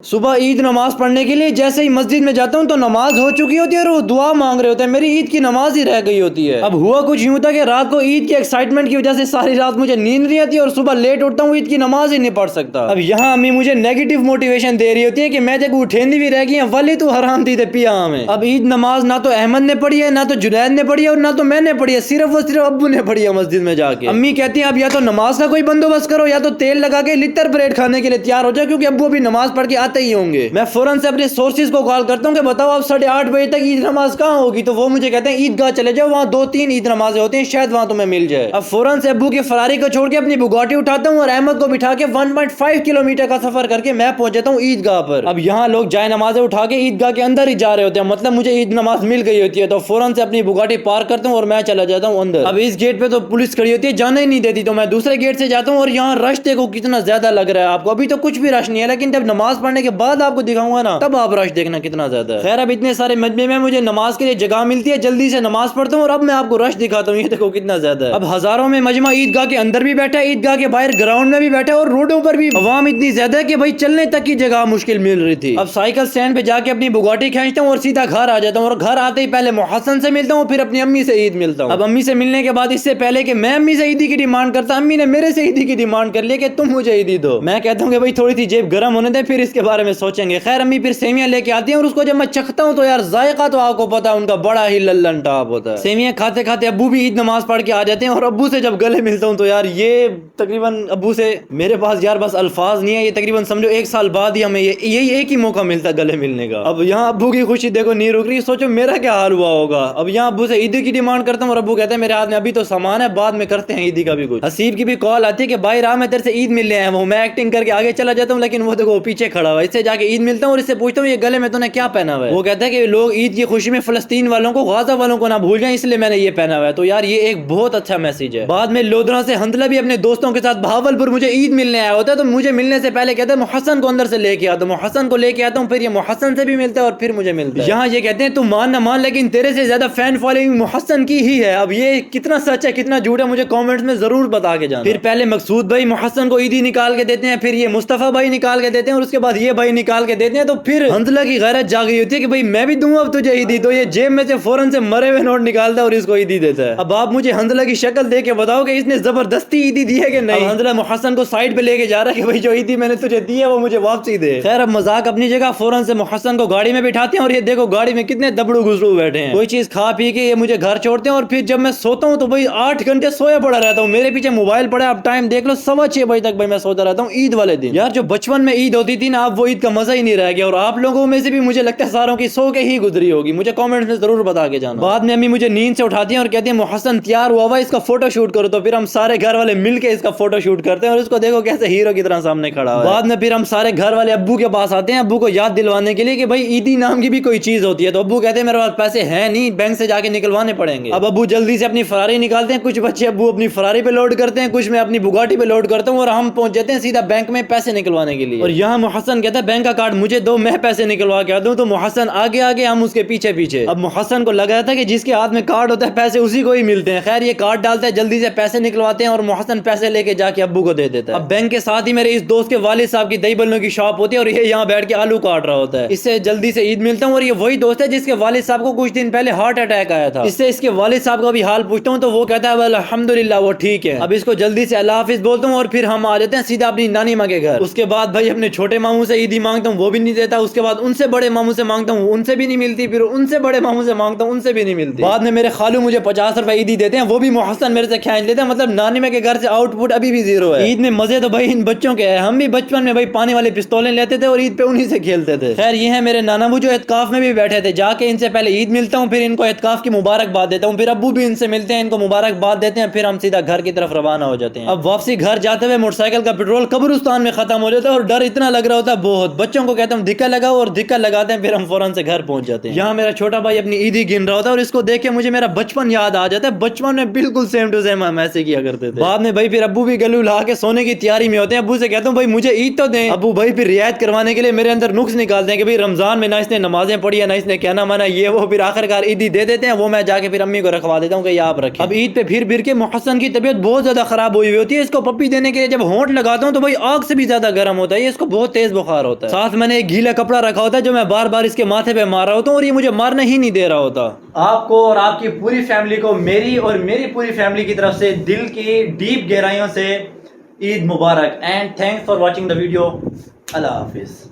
सुबह ईद नमाज पढ़ने के लिए जैसे ही मस्जिद में जाता हूँ तो नमाज हो चुकी होती है और वो दुआ मांग रहे होते हैं, मेरी ईद की नमाज ही रह गई होती है। अब हुआ कुछ यूं था कि रात को ईद की एक्साइटमेंट की वजह से सारी रात मुझे नींद नहीं आती और सुबह लेट उठता हूँ, ईद की नमाज ही नहीं पढ़ सकता। अब यहाँ अम्मी मुझे नेगेटिव मोटिवेशन दे रही होती है कि मैं जब उठेंदी भी रह गई वली तू हराम थी पिया हमें। अब ईद नमाज ना तो अहमद ने पढ़ी है, ना तो जुनैद ने पढ़ी है और ना तो मैंने पढ़ी है, सिर्फ और सिर्फ अब्बू ने पढ़ी है मस्जिद में जाके। अम्मी कहती है अब या तो नमाज का कोई बंदोबस्त करो या तो तेल लगा के लितर ब्रेड खाने के लिए तैयार हो जाए, क्योंकि अब्बू अभी नमाज पढ़ के आते ही होंगे। मैं फौरन से अपने सोर्सेज को कॉल करता हूँ कि बताओ अब 8:30 बजे तक ईद नमाज कहाँ होगी, तो वो मुझे कहते हैं ईदगाह चले जाओ, वहाँ 2-3 ईद नमाजें होती हैं, शायद वहाँ तुम्हें मिल जाए। अब फौरन से अब्बू की फरारी को छोड़ के अपनी बुगाटी उठाता हूँ और अहमद को बिठा के 1.5 किलोमीटर का सफर करके मैं पहुंच जाता हूँ ईदगाह पर। अब यहाँ लोग जाए नमाजें उठा के ईदगाह के अंदर ही जा रहे होते हैं, मतलब मुझे ईद नमाज मिल गई होती है, तो फौरन से अपनी बुगाटी पार करता हूँ और मैं चला जाता हूँ अंदर। अब इस गेट पे तो पुलिस खड़ी होती है, जाने ही नहीं देती, तो मैं दूसरे गेट से जाता हूँ और यहाँ रश देखो कितना ज्यादा लग रहा है आपको। अभी तो कुछ भी रश नहीं है, लेकिन जब नमाज पढ़ने के बाद आपको दिखाऊंगा ना तब आप रश देखना कितना ज्यादा है। खैर अब इतने सारे मजमे में मुझे नमाज के लिए जगह मिलती है, जल्दी से नमाज पढ़ता हूँ और अब मैं आपको रश दिखाता हूँ, ये देखो कितना ज्यादा है। अब हजारों में मजमा ईदगाह के अंदर भी बैठा है, ईदगाह के बाहर ग्राउंड में भी बैठा है और रोडों पर भी अवाम इतनी ज्यादा है कि भाई चलने तक की जगह मुश्किल मिल रही थी। अब साइकिल स्टैंड पे जाके अपनी बुगाटी खींचता हूँ और सीधा घर आ जाता हूँ और घर आते ही पहले मोहसन से मिलता हूँ, फिर अपनी अम्मी से ईद मिलता हूँ। अब अम्मी से मिलने के बाद इससे पहले कि मैं अम्मी से ईदी की डिमांड करता, अम्मी ने मेरे से ईदी की डिमांड कर ली कि तुम मुझे ईदी दो। मैं कहता हूँ कि भाई थोड़ी सी जेब गर्म होने दे, फिर इसके बारे में सोचेंगे। खैर अम्मी फिर सेवियां लेके आती है और उसको जब मैं चखता हूँ तो यार जायका तो आपको पता है उनका बड़ा ही लल्लन टाप होता है। सेवियां खाते खाते अब्बू भी ईद नमाज पढ़ के आ जाते हैं और अब्बू से जब गले मिलता हूँ तो यार ये तकरीबन अब्बू से मेरे पास यार बस अल्फाज नहीं है, ये तकरीबन समझो 1 साल बाद ही हमें यही एक ही मौका मिलता गले मिलने का। अब यहाँ अब्बू की खुशी देखो नहीं रुक रही, सोचो मेरा क्या हाल हुआ होगा। अब यहाँ अब्बू से ईदी की डिमांड करता हूँ और अब्बू कहते हैं मेरे हाथ में अभी तो सामान है, बाद में करते हैं ईदी का भी कुछ। हसीब की भी कॉल आती है कि भाई राह में तेरे से ईद मिलने आए, वो मैं एक्टिंग करके आगे चला जाता हूँ, लेकिन वो देखो पीछे खड़ा हुआ। इससे जाके ईद मिलता हूँ और इससे पूछता हूँ ये गले में तूने क्या पहना हुआ है। वो कहता है कि लोग ईद की खुशी में फलस्तीन वालों को, गाजा वालों को ना भूल जाएं, इसलिए मैंने ये पहना हुआ है। तो यार ये एक बहुत अच्छा मैसेज है। बाद में लोधरा से हंदला भी अपने दोस्तों के साथ बहावलपुर मुझे ईद मिलने आया होता है, तो मुझे मिलने से पहले कहता है मोहसन को अंदर से लेके आता हूँ, मोहसन को लेके आता हूँ, फिर ये मोहसन से भी मिलता है और फिर मुझे मिलता है। यहाँ ये कहते हैं तू मान ना मान लेकिन तेरे से ज्यादा फैन फॉलोइंग मोहसन की ही है। अब ये कितना सच है कितना झूठ है मुझे कमेंट्स में जरूर बता के जाना। फिर पहले मकसूद भाई मोहसन को ईदी निकाल के देते हैं, फिर ये मुस्तफा भाई निकाल के देते हैं और उसके बाद ये भाई निकाल के देते हैं, तो फिर हंसला की गैरत जागी होती है कि भाई मैं भी दूंगा अब तुझे ईदी। तो ये जेब में से फौरन से मरे हुए नोट निकालता है और इसको ईदी देता है। अब आप मुझे हंसला की शक्ल देख के बताओ कि इसने जबरदस्ती ईदी दी है कि नहीं। हंसला मोहसन को साइड पे लेके जा रहा है कि भाई जो ईदी मैंने तुझे दी है वो मुझे वापसी दे। खैर अब मजाक अपनी जगह, फौरन से मोहसन को गाड़ी में बिठाते हैं और ये देखो गाड़ी में कितने दबड़ू गुजरू बैठे हैं। कोई चीज खा पी के ये मुझे घर छोड़ते हैं और फिर जब मैं सोता हूँ तो भाई 8 घंटे सोया पड़ा रहता हूँ, मेरे पीछे मोबाइल पड़ा है। अब टाइम देख लो 6:15 बजे तक भाई मैं सोता रहता हूँ ईद वाले दिन। यार जो बचपन में ईद होती थी ना, अब वो ईद का मजा ही नहीं रह गया और आप लोगों में से भी मुझे लगता है सारों की सो के ही गुजरी होगी। मुझे कमेंट्स में जरूर बता के जाना। बाद में अम्मी मुझे नींद से उठाती हैं और कहती है मोहसन तैयार हुआ इसका फोटो शूट करो, तो फिर हम सारे घर वाले मिलके इसका फोटो शूट करते हैं और इसको देखो कैसे हीरो की तरह सामने खड़ा है। बाद में फिर हम सारे घर वाले अब्बू के पास आते हैं, अब्बू को याद दिलवाने के लिए कि भाई ईदी नाम की भी कोई चीज होती है। तो अब्बू कहते हैं मेरे पास पैसे हैं नहीं, बैंक से जाके निकलवाने पड़ेंगे। अब अब्बू जल्दी से अपनी फरारी निकालते हैं, कुछ बच्चे अब्बू अपनी फरारी पे लोड करते हैं, कुछ मैं अपनी बुगाटी पे लोड करता हूँ और हम पहुंच जाते हैं सीधा बैंक में पैसे निकलवाने के लिए। और यहाँ मोहसन कहता है बैंक का कार्ड मुझे दो, मैं पैसे निकलवा के दूं। तो मोहसन आगे आगे, हम उसके पीछे पीछे। अब मोहसन को लग रहा था कि जिसके हाथ में कार्ड होता है पैसे उसी को ही मिलते हैं। खैर ये कार्ड डालता है, जल्दी से पैसे निकलवाते हैं और मोहसन पैसे लेके जाके अब्बू को दे देता है। अब बैंक के साथ ही मेरे इस दोस्त के वालिद साहब की दही बल्लों की शॉप होती है और ये यहाँ बैठ के आलू काट रहा होता है। इससे जल्दी से ईद मिलता हूँ और ये वही दोस्त है जिसके वालिद साहब को कुछ दिन पहले हार्ट अटैक आया था। इससे इसके वालिद साहब का भी हाल पूछता हूँ तो वो कहता है अल्हम्दुलिल्लाह वो ठीक है। अब इसको जल्दी से अल्लाह हाफिज बोलता हूँ और फिर हम आ जाते हैं सीधा अपनी नानी माँ के घर। उसके बाद भाई अपने छोटे मामू से ईदी मांगता हूँ, वो भी नहीं देता। उसके बाद उनसे बड़े मामू से मांगता हूँ, उनसे भी नहीं मिलती। फिर उनसे बड़े मामू से मांगता हूँ, उनसे भी नहीं मिलती। बाद में मेरे खालू मुझे 50 रुपए ईदी देते हैं, वो भी मोहसन मेरे से खींच लेते हैं। मतलब नानी माँ के घर से आउटपुट अभी भी जीरो है। ईद में मजे तो भाई इन बच्चों के हैं। हम भी बचपन में भाई पानी वाली पिस्तौलें लेते थे और ईद पे उन्हीं से खेलते थे। खैर ये है मेरे नानाबू जो एतकाफ में भी बैठे थे। जाके इनसे पहले ईद मिलता हूँ, फिर इनको एतकाफ की मुबारकबाद देता हूँ, फिर अब्बू भी इनसे मिलते हैं, इनको मुबारकबाद देते हैं, फिर हम सीधा घर की तरफ रवाना हो जाते हैं। अब वापसी घर जाते हुए मोटरसाइकिल का पेट्रोल कब्रिस्तान में खत्म हो जाता है और डर इतना लग रहा होता है बहुत। बच्चों को कहता हूँ धिक्का लगाओ और धिक्का लगाते हैं, फिर हम फौरन से घर पहुंच जाते हैं। यहाँ मेरा छोटा भाई अपनी ईदी गिन रहा होता है और इसको देख के मुझे मेरा बचपन याद आ जाता है। बचपन में बिल्कुल सेम टू सेम हम ऐसे किया करते थे। बाद में भाई फिर अब्बू भी गलू ला के सोने की तैयारी में होते हैं। अब्बू से कहता हूँ भाई मुझे ईद तो दें। अब्बू भाई फिर रियायत करवाने के लिए मेरे अंदर नुक्स निकालते हैं कि भाई रमजान में ना इसने नमाजें पढ़ी है ना इसने कहना माना ये वो। फिर आखिरकार ईदी दे देते हैं, वो मैं जाके फिर अम्मी को रखवा देता हूँ कि आप रखें। अब ईद पे फिर के मोहसन की तबीयत बहुत ज्यादा खराब हुई होती है। इसको पप्पी देने के लिए जब होंठ लगाता हूँ तो भाई आग से भी ज्यादा गर्म होता है, इसको बहुत तेज बुखार رہا ہوتا ہے. ساتھ میں نے ایک گیلا کپڑا رکھا ہوتا ہے جو میں بار بار اس کے ماتھے پہ مار رہا ہوتا ہوں اور یہ مجھے مارنا ہی نہیں دے رہا ہوتا. آپ کو اور آپ کی پوری فیملی کو میری اور میری پوری فیملی کی طرف سے دل کی ڈیپ گہرائیوں سے عید مبارک. And thanks for watching the video. Allah حافظ.